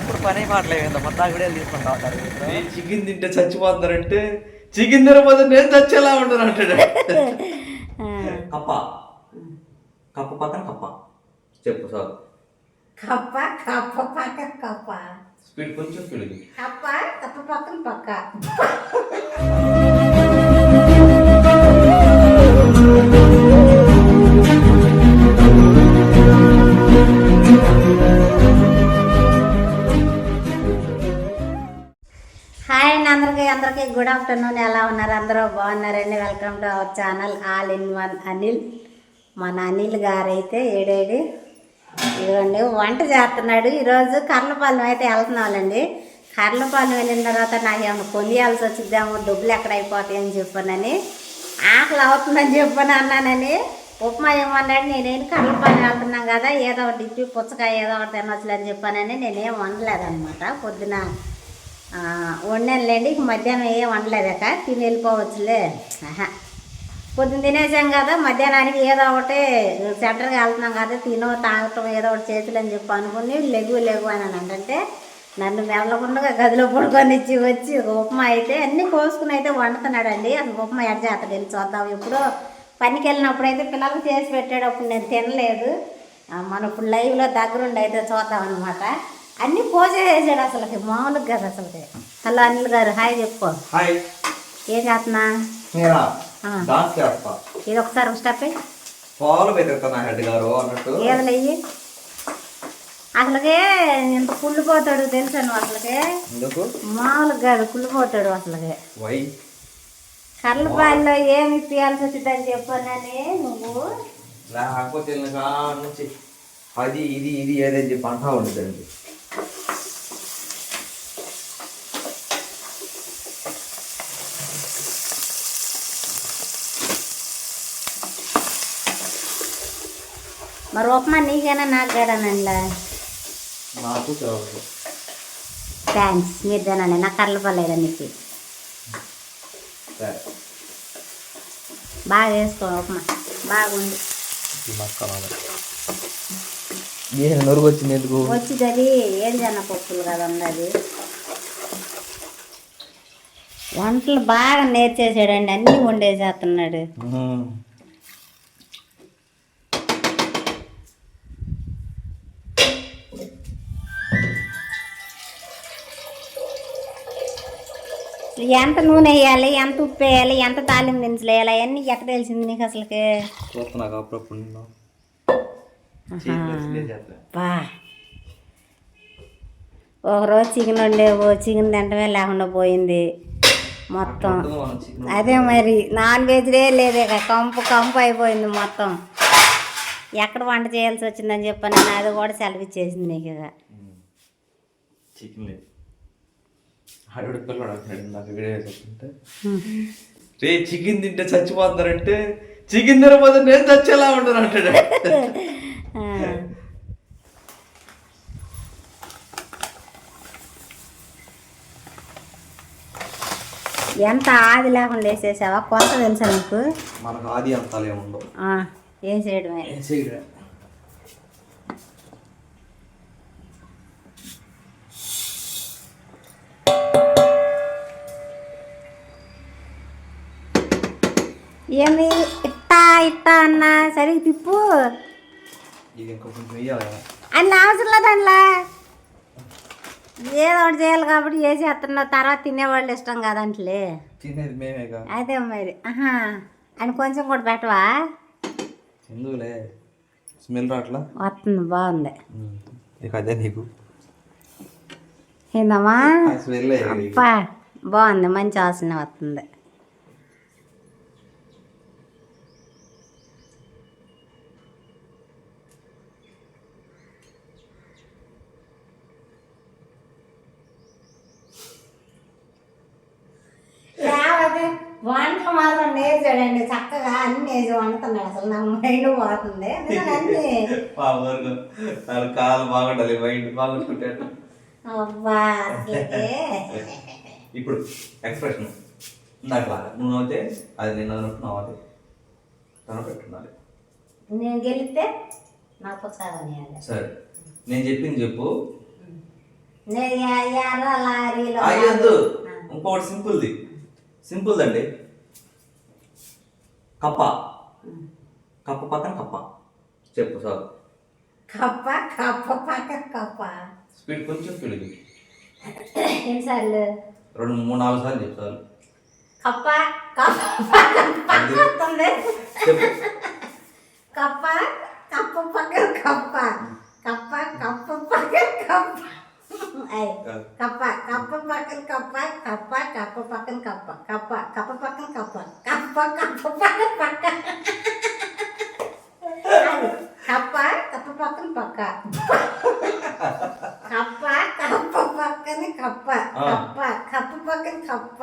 ఎప్పుడు పని మాటలేదు మొత్తం కూడా తీసుకుంటా ఉంటారు. చికెన్ తింటే చచ్చిపోతారంటే చికెన్ తినకపోతే నేను చచ్చేలా ఉంటాను అంటాడు. కప్ప కప్ప పక్కన కప్ప చెప్పు సార్. కప్ప కప్ప పక్కన కప్ప. స్పీడ్ కొంచెం స్పీడ్. కప్ప కప్ప పక్కన పక్క. హాయ్ అండి అందరికీ గుడ్ ఆఫ్టర్నూన్. ఎలా ఉన్నారు? అందరూ బాగున్నారండి. Welcome to our channel all in one Anil. మన అనిల్ గారు అయితే ఏడేడి ఇదిగోండి వంట చేస్తున్నాడు. ఈరోజు కర్లపాలెం అయితే వెళ్తున్నామండి. కర్లపాలెం వెళ్ళిన తర్వాత నాకు ఏమైనా కొనియాల్సి వచ్చిద్దాము, డబ్బులు ఎక్కడ అయిపోతాయి అని చెప్పానని, ఆకలి అవుతుందని చెప్పాను అన్నానని ఉప్మా ఏమన్నాడు. నేనేం కర్లపాలెం వెళ్తున్నాం కదా, ఏదో ఒకటి ఇప్పి పుచ్చకాయ ఏదో ఒకటి తినొచ్చులే అని చెప్పానని నేనేం వండలేదన్నమాట. పొద్దున వండానులేండి, ఇక మధ్యాహ్నం ఏం వండలేదక తిని వెళ్ళిపోవచ్చులే. పొద్దున్న తినేసాం కదా, మధ్యాహ్నానికి ఏదో ఒకటి సెంటర్గా వెళ్తున్నాం కదా, తినో తాగటం ఏదో ఒకటి చేతులు అని చెప్పి అనుకుని లెగు అని అంటే నన్ను మెల్లకుండా గదిలో పడుకొని ఇచ్చి వచ్చి ఉప్మా అయితే అన్నీ కోసుకుని అయితే వండుతున్నాడండి. అసలు ఉప్మా ఎడ చేస్తాడు వెళ్ళి చూద్దాం. ఎప్పుడో పనికి వెళ్ళినప్పుడు అయితే పిల్లలకు చేసి పెట్టేటప్పుడు నేను తినలేదు. మనం ఇప్పుడు లైవ్లో దగ్గరుండి అయితే చూద్దాం అనమాట. అన్నీ పోసేసాడు అసలుకి, మామూలుగా కదా అసలుకి. హలో అనిల్ గారు, హాయ్ చెప్పుకో. హాయ్. ఏం చేస్తున్నా? ఇది ఒకసారి స్టెప్ ఏదలే అసలుకే ఇంత కుళ్ళిపోతాడు తెలుసా నువ్వు అసలుకే. మామూలుగా కాదు, కుళ్ళిపోతాడు అసలుకే. కర్లపాయల్లో ఏమి ఇప్పియాల్సి వచ్చిందని చెప్పానని నువ్వు లేకపోతే అది ఇది ఇది ఏదని చెప్పి అంటా ఉండదండి. మరి ఉప్మా నీకైనా నాకు కాడానండి. నాకు థ్యాంక్స్, మీరు తినండి. నాకు కర్లపలేదా నీకు? బాగా వేసుకో ఉప్మా, బాగుంది. నొరుగు వచ్చింది ఎందుకు వచ్చింది? అది ఏం జన్న పప్పులు కదండి. అది వంటలు బాగా నేర్చేసాడండి, అన్నీ వండేసేస్తున్నాడు. ఎంత నూనె వేయాలి, ఎంత ఉప్పు వేయాలి, ఎంత తాలింపు దినుసులు వేయాలి, అవన్నీ ఎక్కడ తెలిసింది నీకు అసలుకి? ఒకరోజు చికెన్ వండేవు, చికెన్ తింటమే లేకుండా పోయింది మొత్తం. అదే మరి నాన్ వెజ్లే లేదే, కంపు అయిపోయింది మొత్తం. ఎక్కడ వంట చేయాల్సి వచ్చిందని చెప్పాను, అది కూడా సెలవు ఇచ్చేసింది నీకు. ఇక చికెన్ లేదు, రే చికెన్ తింటే చచ్చిపోతారంటే చికెన్ తినకపోతే నేను చచ్చేలా ఉంటాను అంటాడు. ఎంత ఆది లేకుండా వేసేసావా? కొంత తెలుసా నీకు? మనకు ఆది అంతాలే ఉండవు, వేసేయడమే. ఏమి ఇట్టా అన్నా సరిగ్గా తిప్పు. అన్ని అవసరం లేదు అందులో, ఏదో ఒకటి చేయాలి కాబట్టి వేసేస్తున్నావు. తర్వాత తినేవాళ్ళు ఇష్టం కాదంటలే, అదే మరి. అని కొంచెం కూడా పెట్టవా? ఎందుకులే, స్మెల్ రాట్లా వస్తుంది, బాగుంది. అదే నీకు ఏందమ్మా? అప్పా బాగుంది, మంచి వాసన వస్తుంది. వంటలు మాత్రం నేర్చాడండి చక్కగా, అన్ని వేసి వండుతున్నాడు. అసలు నాకు మైండ్ పోతుంది అన్ని. కాలు బాగుండాలి, మైండ్ బాగుంటుంటాడు. అబ్బా ఇప్పుడు ఎక్స్ప్రెషన్ నాకు నువ్వు అవుతే అది నేను అనుకుంటున్నావు, అది తను పెట్టున్నాలి. నేను గెలిస్తే నాకు సాగని. సరే నేను చెప్పింది చెప్పు, లారీలో అయ్యొద్దు, ఇంకొకటి సింపుల్ది అండి. కప్ప పక్కన కప్ప. చెప్పు సార్. కప్ప పక్కన కప్ప. స్పీడ్ కొంచెం స్పీడ్. ఎన్నిసార్లు? 2, 3, 4 సార్లు చెప్పు సార్. కప్ప వస్తుంది. చెప్పు. కప్ప పక్కన కప్ప. కప్ప పక్కన కప్ప. కప్ప పక్కన కప్ప. కప్ప పక్కన కప్ప. కప్ప పక్కన కప్ప. కప్ప పక్కన పక్క. కప్ప పక్కన పక్క. కప్ప పక్కన కప్ప. కప్ప పక్కన కప్ప.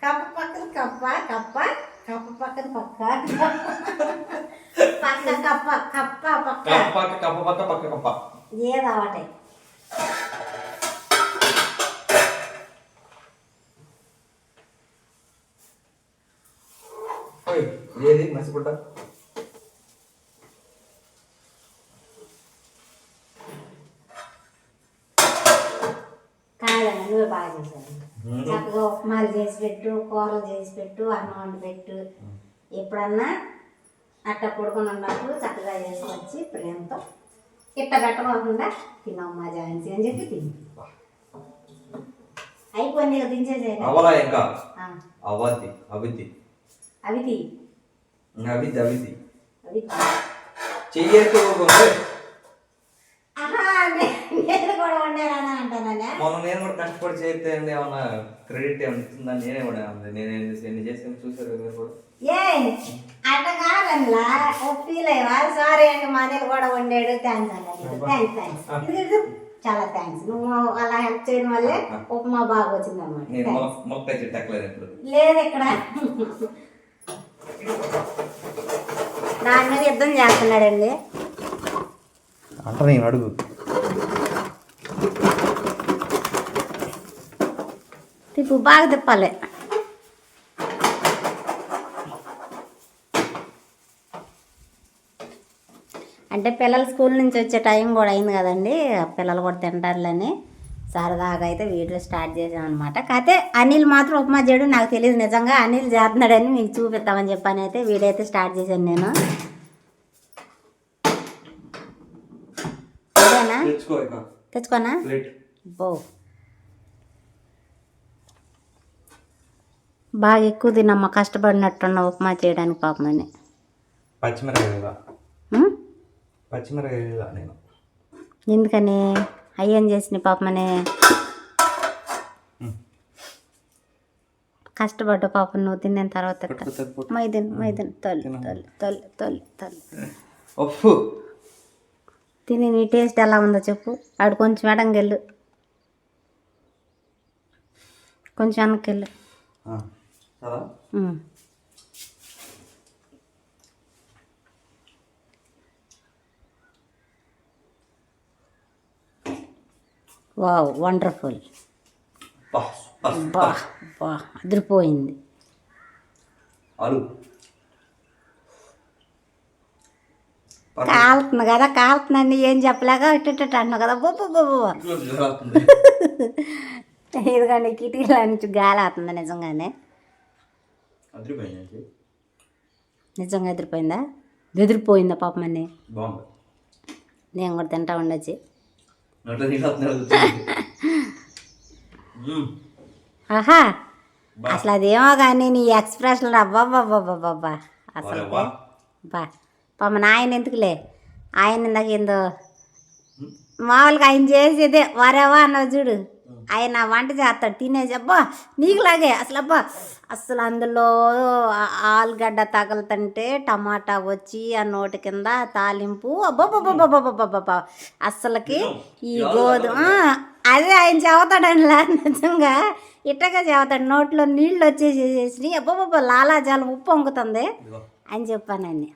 కప్ప పక్కన కప్ప. కప్ప పక్కన పక్క. పక్క కప్ప పక్క కప్ప. ఏదో ఒకటి. ఏది మసిపుట్ట? కాదండి, నువ్వే బాగా చేశాను. చక్కగా ఉప్మాలు చేసి పెట్టు, కూరలు చేసి పెట్టు, అన్నం వండి పెట్టు. ఎప్పుడన్నా అట్ట పడుకొని ఉన్నప్పుడు చక్కగా చేసుకొచ్చి ప్రేమతో ఇట్ట పెట్టకుండా తినమ్మా జాన్సీ అని చెప్పి తిని అయిపోయింది. ఇక దించేసేది అవలా ఇంకా అవద్ది అవిద్ది అవితి అవిద్ది అవిద్ది అవితి. చెయ్యేసి నేను కూడా వండారని అంటాననే. మొన్న నేను కూడా కష్టపడి చేస్తే ఏమన్నా క్రెడిట్ ఏమన్నా ఇస్తుందని నేనే కూడా నేను ఎన్ని చేసాను చూసారు మీరు కూడా. ఏ అట్ట కాదన్నా, ఓ ఫీల్ అయ్యవా? సారీ అండి, మా నేను కూడా వండాడు, థ్యాంక్స్ అన్న. థ్యాంక్స్ చాలా థ్యాంక్స్. నువ్వు అలా హెల్ప్ చేయడం వల్లే ఉప్మా బాగా వచ్చింది అన్నమాట. లేదు ఇక్కడ దాని మీద యుద్ధం చేస్తున్నాడండి. అంటే నేను అడుగు తిప్పు, బాగా తిప్పాలి. అంటే పిల్లలు స్కూల్ నుంచి వచ్చే టైం కూడా అయింది కదండి, పిల్లలు కూడా తింటారులని సరదాగా అయితే వీడియో స్టార్ట్ చేసాం అనమాట. కాకపోతే అనిల్ మాత్రం ఉప్మా చేయడం నాకు తెలియదు, నిజంగా అనిల్ చేస్తున్నాడని మీకు చూపిద్దామని చెప్పని అయితే వీడియో అయితే స్టార్ట్ చేశాను నేను. అదేనా తెచ్చుకోనా? బో బాగా ఎక్కువ తినమ్మ, కష్టపడినట్టున్న ఉప్మా చేయడానికి పాపమని. పచ్చిమిరకాయ నేను ఎందుకని అయ్యేం చేసిన పాపమని కష్టపడ్డ పాపం నువ్వు తిన్న తర్వాత మైదన్ తిని నీ టేస్ట్ ఎలా ఉందో చెప్పు. ఆడు కొంచెం ఎడంగెళ్ళు, కొంచెం వెనక్కెళ్ళు. Wow, wonderful. బా అదిరిపోయింది. కాలుతుంది కదా, కాలుతుందండి, ఏం చెప్పలేక ఇట్ట అన్నావు కదా. ఇదిగోండి కిటికీల నుంచి గాలి అవుతుంది. నిజంగానే నిజంగా ఎదిరిపోయిందా? ఎదిరిపోయిందా పాపమని? నేను కూడా తింటా ఉండొచ్చు. ఆహా, అసలు అదేమో కానీ నీ ఎక్స్ప్రెషన్ అబ్బాబ్బాబ్బాబ్బా అసలు బా పాప ఆయన ఎందుకులే, ఆయన ఇందాక ఏందో మామూలుగా ఆయన చేసేదే వరేవా అన్నావు చూడు, ఆయన వంట చేస్తాడు తినేసి అబ్బా నీకులాగే అసలు అబ్బా అసలు అందులో ఆలుగడ్డ తగలుతుంటే టమాటా వచ్చి ఆ నోటి కింద తాలింపు అబ్బబ్బబ్బబ్బబ్బబ్బబ్బా అస్సలకి ఈ గోధుమ అదే ఆయన చెబుతాడనిలా నిజంగా ఇట్టగా చెబుతాడు. నోట్లో నీళ్ళు వచ్చేసేసి అబ్బబ్బబ్బా లాలాజాలం ఉప్పు వంగుతుంది అని చెప్పానండి.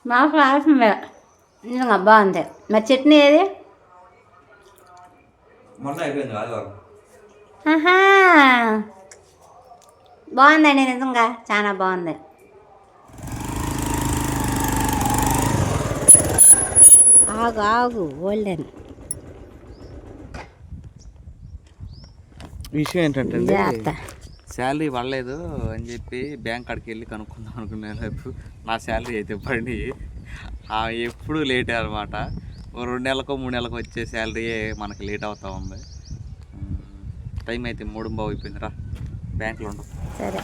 నాకు రాసిందే నిజంగా బాగుంది. మరి చట్నీ ఏది? ఆహా, బాగుందండి నిజంగా చాలా బాగుంది. ఆగు ఆగు గోల్డెన్ విషయం ఏంటంటే జాగ్రత్త. శాలరీ పడలేదు అని చెప్పి బ్యాంక్ కాడికి వెళ్ళి కనుక్కుందాం అనుకున్నాను. నా శాలరీ అయితే పడి ఎప్పుడు లేటే అనమాట. 2 నెలలకు 3 నెలలకు వచ్చే శాలరీయే మనకి లేట్ అవుతా ఉంది. టైం అయితే 3:15 అయిపోయిందిరా. బ్యాంకులో ఉండవు. సరే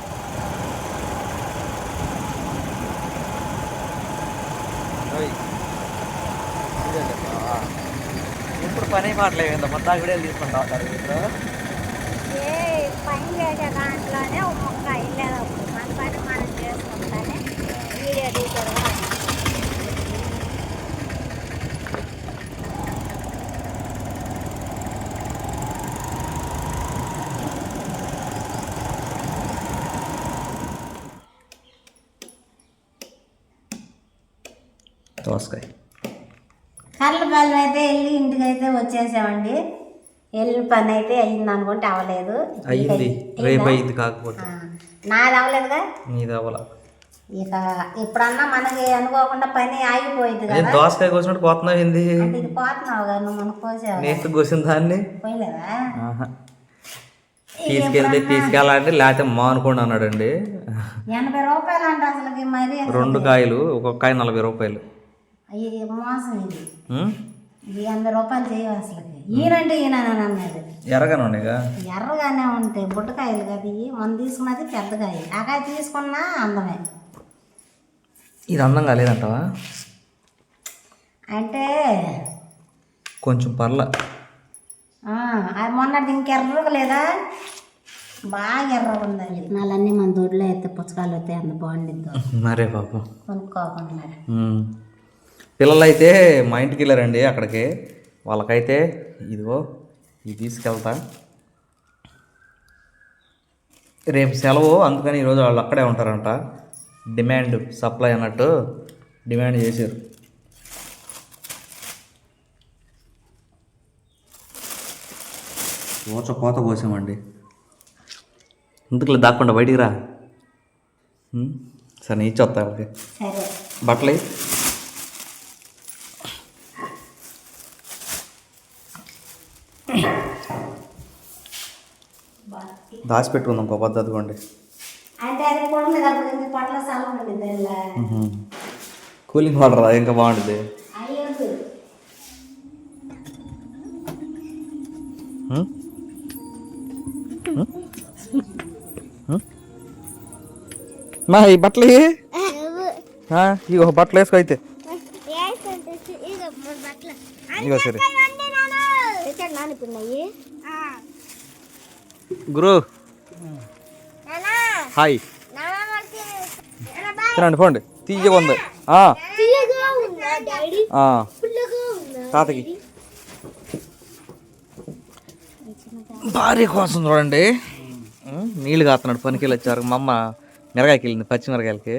ఇప్పుడు పని మాటలేదు ఎంత మొత్తం కూడా తీసుకుంటా ఉంటారు ఇప్పుడు. పని చేసే దాంట్లోనే ఒక మొక్క వెళ్ళేటప్పుడు మన పని మనం చేసుకుంటానే వీడియో తీసారు. దోసకాయ కర్లపాలెం అయితే వెళ్ళి ఇంటికి అయితే వచ్చేసామండి. వెళ్ళిన పని అయితే అయ్యింది అనుకుంటే అవ్వలేదు. అయ్యింది, రేపు అయ్యింది. కాకపోతే నాది అవ్వలేదుగా, నీది అవ్వాల. ఇక ఇప్పుడన్నా మనకి అనుకోకుండా పని ఆగిపోయింది కదా. దోసకాయ కోసినట్టు కోతున్నావు ఏంది? అంటే ఇది పోతున్నావు కదా నువ్వు, మనకు కోసావు. నేను కోసిన దాన్ని పోయలేదా? తీసుకెళ్ళాలంటే లేకపోతే మానుకోండి అన్నాడండి. 80 రూపాయలు అంట అసలుకి. మరి 2 కాయలు, ఒక్కొక్క కాయ 40 రూపాయలు. ఇది మోసం. ఇది 80 రూపాయలు చేయవు అసలుకి. ఈయనంటే ఈయన అన్నాడు. ఎర్రగానే ఉన్నాయిగా. ఎర్రగానే ఉంటాయి బుట్టకాయలు కదా ఇవి. మనం తీసుకున్నది పెద్దకాయ. ఆ కాయ తీసుకున్నా అందమే. ఇది అందంగా లేదంటావా? అంటే కొంచెం పర్ల. అది మొన్నటి ఇంకెర్రగా లేదా, బాగా ఎర్రగా ఉంది. అది నాలన్నీ మన దొడ్లో అయితే పుచ్చకాయలు వస్తాయి. అంత బాగుండిద్దు. మరే పాపం కొనుక్కోకుండా. పిల్లలు అయితే మా ఇంటికి వెళ్ళారండి. అక్కడికి వాళ్ళకైతే ఇదిగో ఇది తీసుకెళ్తా. రేపు సెలవు, అందుకని ఈరోజు వాళ్ళు అక్కడే ఉంటారంట. డిమాండ్ సప్లై అన్నట్టు డిమాండ్ చేశారు. కోత కోసామండి. ఇందుకు దాక్కుండా బయటికి రా. సరే నేను ఇచ్చి వస్తా. ఓకే బట్టలు దాచిపెట్టుకుందాం ఒక పద్ధతి కొండి. కూలింగ్ వాటర్ ఇంకా బాగుంటుంది. మా ఈ బట్టలు ఇగో బట్టలు వేసుకో అయితే. ఇగో సరే గురు హాయ్ తినండి పోండి. తీయగా ఉంది తాతకి. భార్య కోసం చూడండి నీళ్ళు కాస్తున్నాడు. పనికి వెళ్ళి వచ్చారు. మా అమ్మ మిరగాయకి వెళ్ళింది, పచ్చిమిరకాయలకి.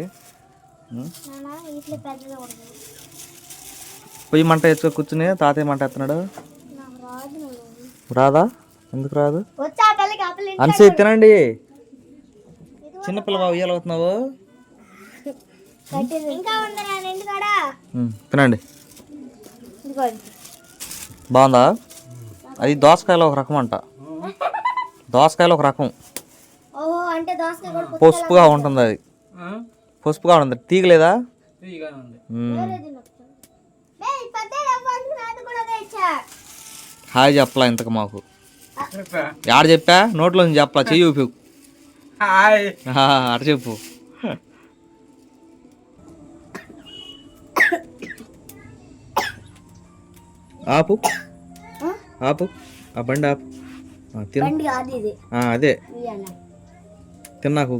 పొయ్యి మంట వేసుకో కూర్చుని తాతయ్య మంట ఎత్తున్నాడు. రాదా? ఎందుకు రాదు? అన్సే తినండి. చిన్నపిల్ల బాబు ఇయ్యాలి అవుతున్నావు. తినండి. బాగుందా? అది దోసకాయలో ఒక రకం అంట. దోసకాయలో ఒక రకం పసుపుగా ఉంటుంది. అది పసుపుగా ఉంటుంది. తీగలేదా? హాయ్ చెప్పలా ఇంతకు మాకు. ఆడ చెప్పా నోట్లో నుంచి చెప్పలా, చెయ్యి ఊపి అట చెప్పు. ఆపు ఆపు ఆ బండి ఆపు. అదే తిన్నాకు.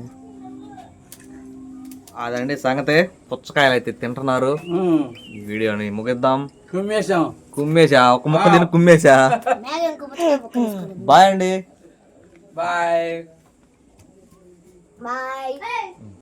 అదండి సంగతే. పుచ్చకాయలు అయితే తింటున్నారు. ఈ వీడియోని ముగిద్దాం. కుమ్మేసా ఒక ముక్క తిని కుమ్మేసా. బాయ్ అండి. బాయ్. బాయ్.